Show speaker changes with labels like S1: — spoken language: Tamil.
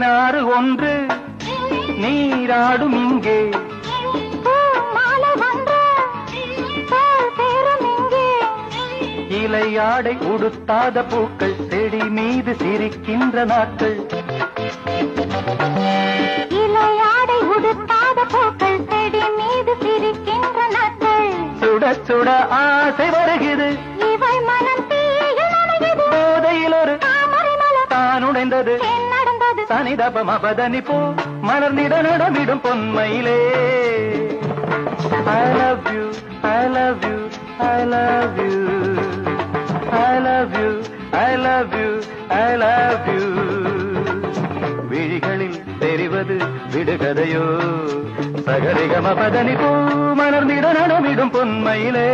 S1: தேனாறு ஒன்று நீராடும் இங்கே இலையாடை உடுத்தாத பூக்கள் செடி மீது சிரிக்கின்ற நாட்கள்
S2: இலையாடை உடுத்தாத பூக்கள் செடி மீது சிரிக்கின்ற நாட்கள்
S1: சுட சுட ஆசை வருகிறது
S2: இவை மனம் தீயில் நனைகிறது
S1: போதையில் ஒரு
S2: தாமரை மலர்
S1: தான் உடைந்தது
S2: நடந்தது
S1: சனிதபம் அபதனி போ மலர்ந்திட நடமிடும் பொன்மையிலே I love you, I love you, I love you, I love you, I love you, I love you. விழிகளில் தெரிவது விடுகதையோ சகரிகம பதனி போ மலர்ந்திட நடமிடும் பொன்மையிலே